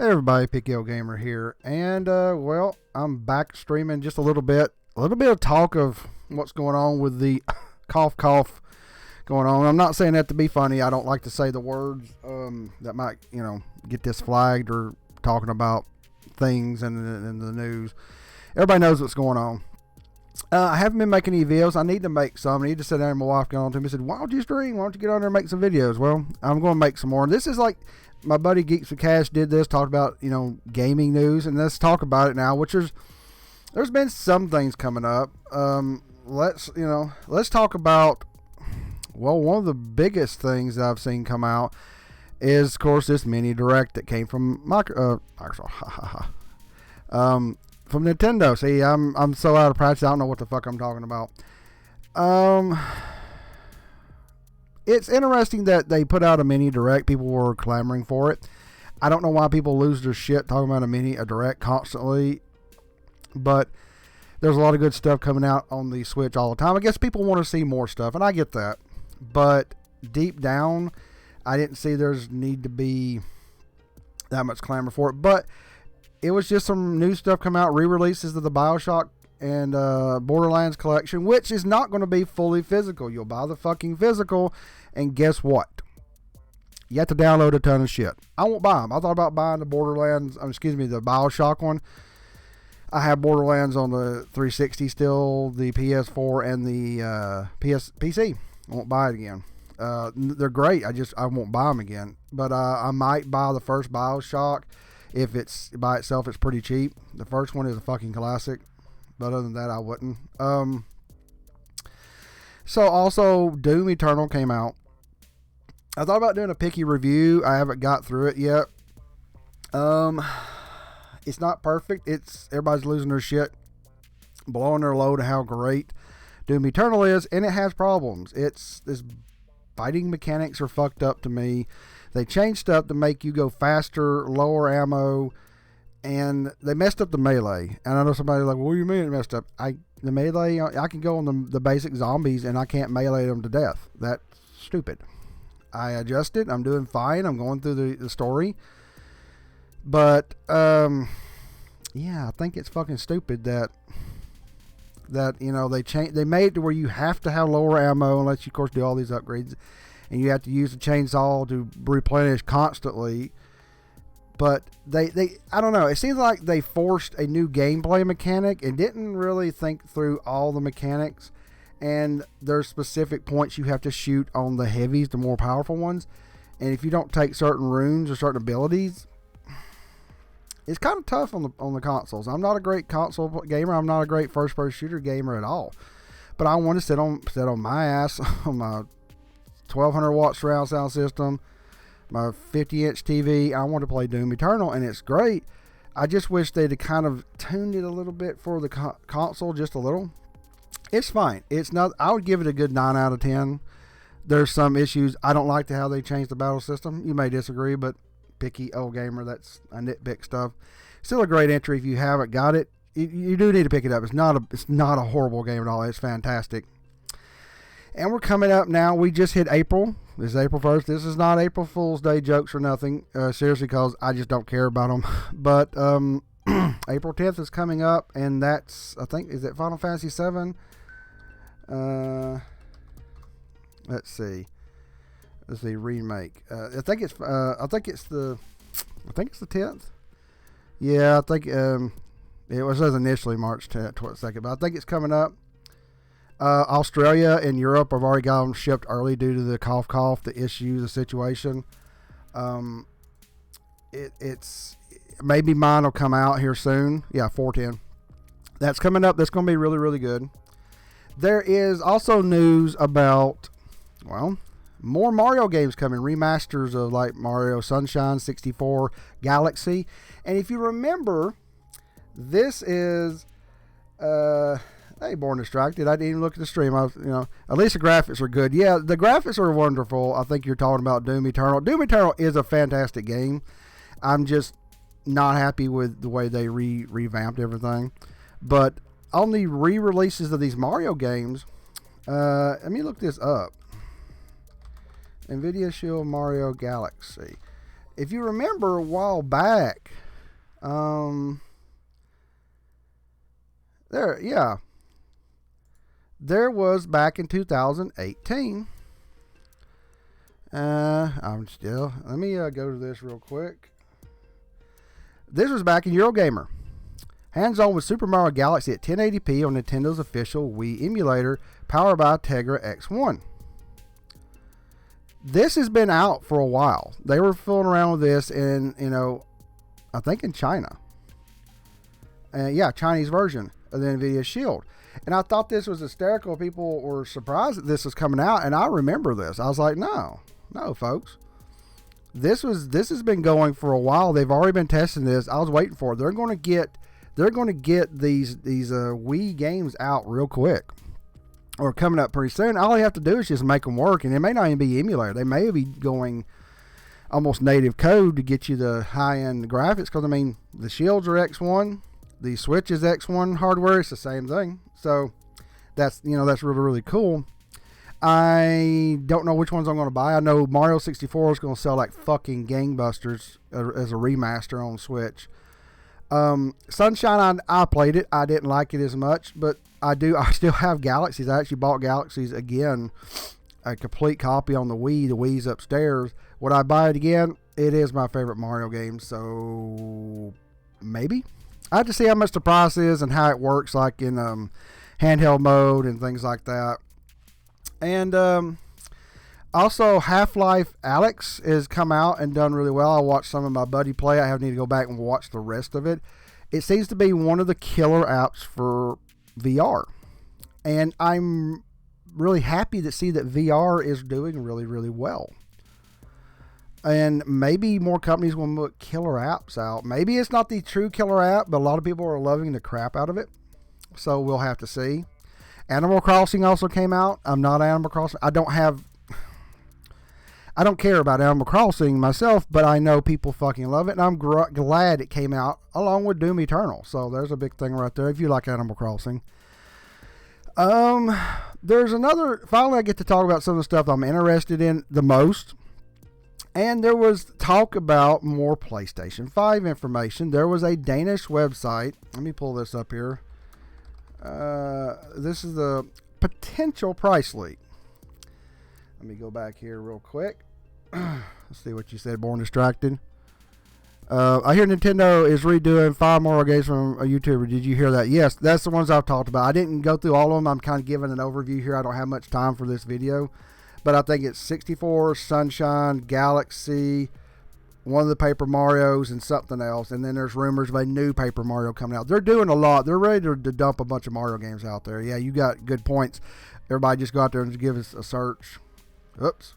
Hey everybody, Picky Gamer here, and well, I'm back streaming just a little bit of talk of what's going on with the cough going on. I'm not saying that to be funny. I don't like to say the words that might get this flagged or talking about things in the news. Everybody knows what's going on. I haven't been making any videos. I need to make some. I need to sit down and my wife got on to me and said, why don't you stream? Why don't you get on there and make some videos? Well, I'm going to make some more. This is like my buddy Geeks with Cash did this, talked about, gaming news, and let's talk about it now, there's been some things coming up. Let's talk about, well, one of the biggest things that I've seen come out is, of course, this mini direct that came from Microsoft. From Nintendo. See, I'm so out of practice, I don't know what the fuck I'm talking about. It's interesting that they put out a mini direct. People were clamoring for it. I don't know why people lose their shit talking about a direct constantly, but there's a lot of good stuff coming out on the Switch all the time. I guess people want to see more stuff, and I get that, but deep down, I didn't see there's need to be that much clamor for it. But it was just some new stuff come out, re-releases of the BioShock and Borderlands collection, which is not going to be fully physical. You'll buy the fucking physical, and guess what? You have to download a ton of shit. I won't buy them. I thought about buying the the BioShock one. I have Borderlands on the 360 still, the PS4, and the PC. I won't buy it again. They're great. I won't buy them again. But I might buy the first BioShock. If it's by itself, it's pretty cheap. The first one is a fucking classic. But other than that, I wouldn't. So also, Doom Eternal came out. I thought about doing a picky review. I haven't got through it yet. It's not perfect. Everybody's losing their shit, blowing their load of how great Doom Eternal is, and it has problems. This fighting mechanics are fucked up to me. They changed stuff to make you go faster, lower ammo, and they messed up the melee. And I know somebody's like, what do you mean it messed up? The melee, I can go on the basic zombies and I can't melee them to death. That's stupid. I adjusted. I'm doing fine. I'm going through the story. But, yeah, I think it's fucking stupid that they made it to where you have to have lower ammo unless you, of course, do all these upgrades. And you have to use the chainsaw to replenish constantly. But I don't know. It seems like they forced a new gameplay mechanic and didn't really think through all the mechanics. And there's specific points you have to shoot on the heavies, the more powerful ones. And if you don't take certain runes or certain abilities, it's kind of tough on the consoles. I'm not a great console gamer. I'm not a great first-person shooter gamer at all. But I want to sit on my ass on my 1200 watt surround sound system, my 50-inch TV. I want to play Doom Eternal, and it's great. I just wish they'd have kind of tuned it a little bit for the console, just a little. It's fine. It's not. I would give it a good 9 out of 10. There's some issues. I don't like how they changed the battle system. You may disagree, but picky old gamer, that's a nitpick stuff. Still a great entry if you haven't got it. You do need to pick it up. It's not a horrible game at all. It's fantastic. And we're coming up now. We just hit April. This is April 1st. This is not April Fool's Day jokes or nothing. Seriously, because I just don't care about them. But April 10th is coming up, and that's, I think, is it Final Fantasy 7? Let's see. Let's see, remake. I think it's the 10th. Yeah, I think it was initially March 2nd, but I think it's coming up. Australia and Europe have already got them shipped early due to the cough, the issue, the situation. It's maybe mine will come out here soon. Yeah, 410. That's coming up. That's going to be really, really good. There is also news about, well, more Mario games coming, remasters of like Mario Sunshine, 64, Galaxy. And if you remember, this is hey, Born Distracted. I didn't even look at the stream. At least the graphics are good. Yeah, the graphics are wonderful. I think you're talking about Doom Eternal. Doom Eternal is a fantastic game. I'm just not happy with the way they revamped everything. But on the re-releases of these Mario games, let me look this up. NVIDIA Shield Mario Galaxy. if you remember a while back, there was back in 2018. Let me go to this real quick. This was back in Eurogamer. Hands-on with Super Mario Galaxy at 1080p on Nintendo's official Wii emulator, powered by Tegra X1. This has been out for a while. They were fooling around with this in, I think in China. Chinese version of the NVIDIA Shield. And I thought this was hysterical. People were surprised that this was coming out, and I remember this. I was like, no, folks. This has been going for a while. They've already been testing this. I was waiting for it. They're going to get these Wii games out real quick, or coming up pretty soon. All you have to do is just make them work, and it may not even be emulator. They may be going almost native code to get you the high-end graphics. Because the Shields are X1, the Switch is X1 hardware. It's the same thing. So that's really, really cool. I don't know which ones I'm going to buy. I know Mario 64 is going to sell like fucking gangbusters as a remaster on Switch. Sunshine, I played it. I didn't like it as much, but I still have Galaxies. I actually bought Galaxies again, a complete copy on the Wii. The Wii's upstairs. Would I buy it again? It is my favorite Mario game, so maybe. I have to see how much the price is and how it works, like in handheld mode and things like that. And also, Half-Life Alyx has come out and done really well. I watched some of my buddy play. I need to go back and watch the rest of it. It seems to be one of the killer apps for VR. And I'm really happy to see that VR is doing really, really well. And maybe more companies will put killer apps out. Maybe it's not the true killer app, but a lot of people are loving the crap out of it. So we'll have to see. Animal Crossing also came out. I'm not Animal Crossing. I don't care about Animal Crossing myself, but I know people fucking love it, and I'm glad it came out along with Doom Eternal. So there's a big thing right there if you like Animal Crossing. There's another. Finally, I get to talk about some of the stuff I'm interested in the most. And there was talk about more PlayStation 5 information. There was a Danish website. Let me pull this up here. This is the potential price leak. Let me go back here real quick. Let's see what you said, Born Distracted. I hear Nintendo is redoing 5 more games from a YouTuber. Did you hear that? Yes, that's the ones I've talked about. I didn't go through all of them. I'm kind of giving an overview here. I don't have much time for this video. But I think it's 64, Sunshine, Galaxy, one of the Paper Marios, and something else. And then there's rumors of a new Paper Mario coming out. They're doing a lot. They're ready to dump a bunch of Mario games out there. Yeah, you got good points. Everybody just go out there and give us a search. Oops.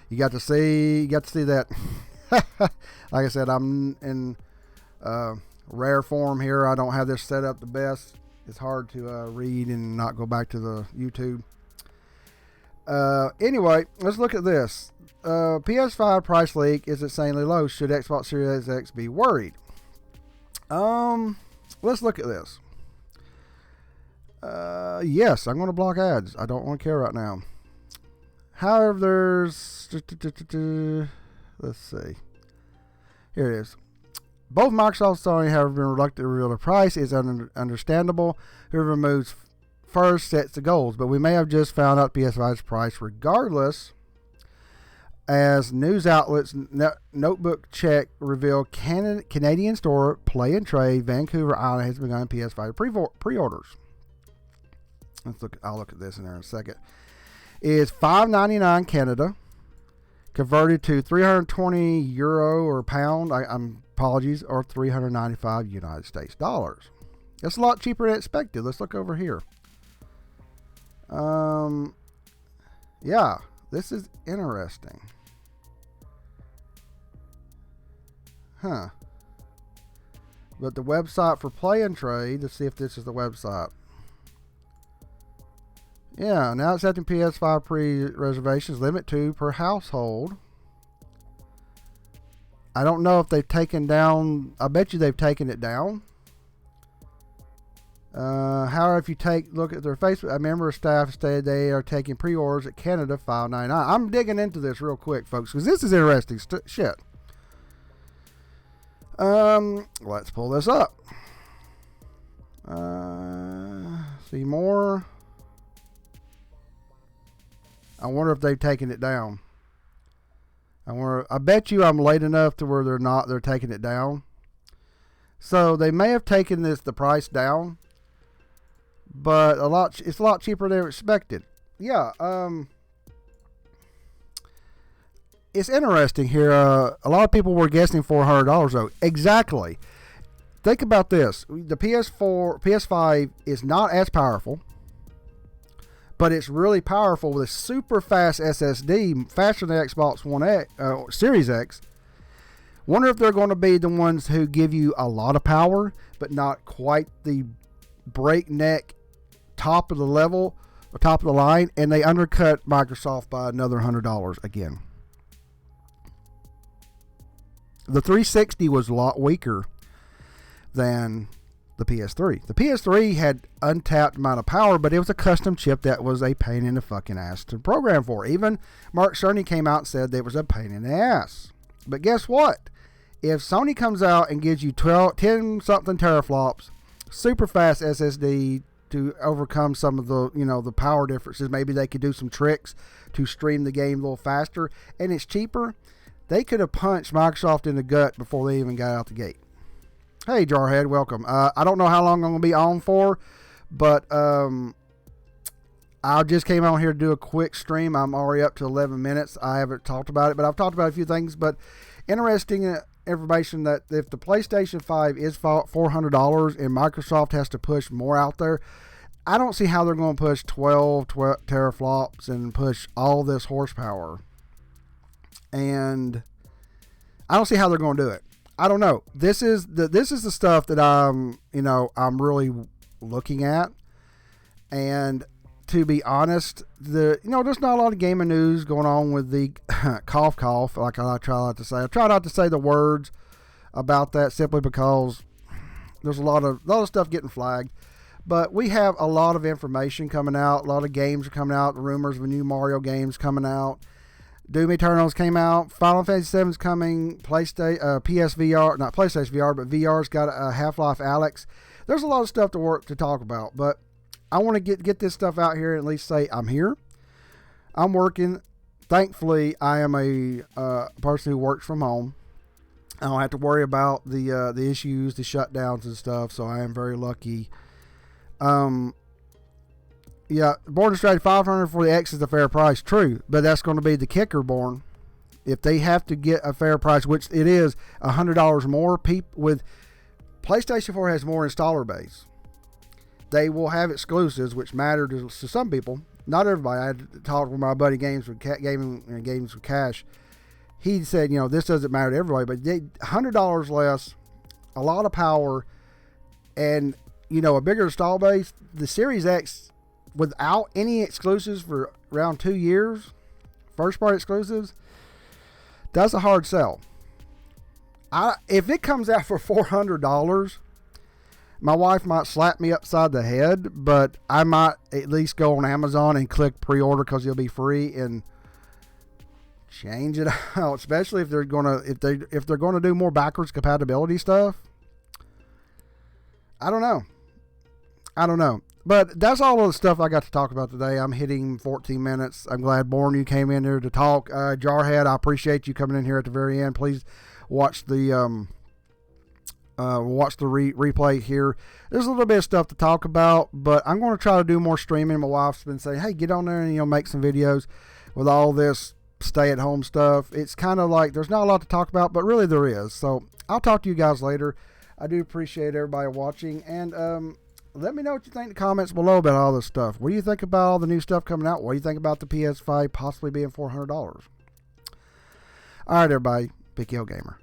You got to see that. Like I said, I'm in rare form here. I don't have this set up the best. It's hard to read and not go back to the YouTube. Anyway, let's look at this. PS5 price leak is insanely low. Should Xbox Series X be worried? Let's look at this. Yes, I'm going to block ads. I don't want to care right now. However, there's... Let's see. Here it is. Both Microsoft and Sony have been reluctant to reveal the price. Is understandable. Whoever moves first sets the goals, but we may have just found out PS5's price regardless, as news outlets Notebook Check reveal Canadian store Play and Trade Vancouver Island has begun PS5 pre-orders. I'll look at this in there in a second. Is $5.99 Canada, converted to €320 or pound. Apologies, or $395 United States dollars. It's a lot cheaper than expected. Let's look over here. Yeah, this is interesting. Huh. But the website for Play and Trade, let's see if this is the website. Yeah, now accepting PS5 pre-reservations, limit 2 per household. I don't know if they've taken down, I bet you they've taken it down. However, if you look at their Facebook, a member of staff stated they are taking pre-orders at Canada $5.99. I'm digging into this real quick, folks, because this is interesting shit. Let's pull this up. See more. I wonder if they've taken it down. I bet you I'm late enough to where they're taking it down. So they may have taken the price down, but it's a lot cheaper than expected. Yeah, it's interesting here. A lot of people were guessing $400 though. Exactly. Think about this. The PS5 is not as powerful, but it's really powerful with a super fast SSD, faster than the Xbox One X, Series X. Wonder if they're going to be the ones who give you a lot of power, but not quite the breakneck top of the level, or top of the line, and they undercut Microsoft by another $100 again. The 360 was a lot weaker than the PS3. The PS3 had untapped amount of power, but it was a custom chip that was a pain in the fucking ass to program for. Even Mark Cerny came out and said it was a pain in the ass. But guess what? If Sony comes out and gives you 10 something teraflops, super fast SSD to overcome some of the, the power differences, maybe they could do some tricks to stream the game a little faster, and it's cheaper, they could have punched Microsoft in the gut before they even got out the gate. Hey, Jarhead, welcome. I don't know how long I'm going to be on for, but I just came on here to do a quick stream. I'm already up to 11 minutes. I haven't talked about it, but I've talked about a few things. But interesting information that if the PlayStation 5 is $400 and Microsoft has to push more out there, I don't see how they're going to push 12 teraflops and push all this horsepower. And I don't see how they're going to do it. I don't know. This is the stuff that I'm really looking at. And to be honest, there's not a lot of gaming news going on with the cough, like I try not to say. I try not to say the words about that simply because there's a lot of stuff getting flagged. But we have a lot of information coming out. A lot of games are coming out. Rumors of new Mario games coming out. Doom Eternals came out. Final Fantasy VII's coming. PSVR, not PlayStation VR, but VR's got a Half-Life Alyx. There's a lot of stuff to talk about, but I want to get this stuff out here and at least say I'm here. I'm working. Thankfully, I am a person who works from home. I don't have to worry about the issues, the shutdowns and stuff, so I am very lucky. Yeah, Born Strategy $500 for the X is a fair price. True, but that's going to be the kicker, Born. If they have to get a fair price, which it is $100 more, with PlayStation 4 has more installer base. They will have exclusives, which matter to some people. Not everybody. I had to talk with my buddy Games with Cash. He said, this doesn't matter to everybody, but $100 less, a lot of power, and a bigger install base. The Series X, without any exclusives for around 2 years, first party exclusives, that's a hard sell. If it comes out for $400, my wife might slap me upside the head, but I might at least go on Amazon and click pre-order because it'll be free and change it out. Especially if they're gonna do more backwards compatibility stuff. I don't know. But that's all of the stuff I got to talk about today. I'm hitting 14 minutes. I'm glad, Born, you came in here to talk. Jarhead, I appreciate you coming in here at the very end. Please watch the replay here. There's a little bit of stuff to talk about, but I'm going to try to do more streaming. My wife's been saying, hey, get on there and make some videos with all this stay-at-home stuff. It's kind of like there's not a lot to talk about, but really there is. So I'll talk to you guys later. I do appreciate everybody watching, and let me know what you think in the comments below about all this stuff. What do you think about all the new stuff coming out? What do you think about the PS5 possibly being $400? All right, everybody. Big Hill Gamer.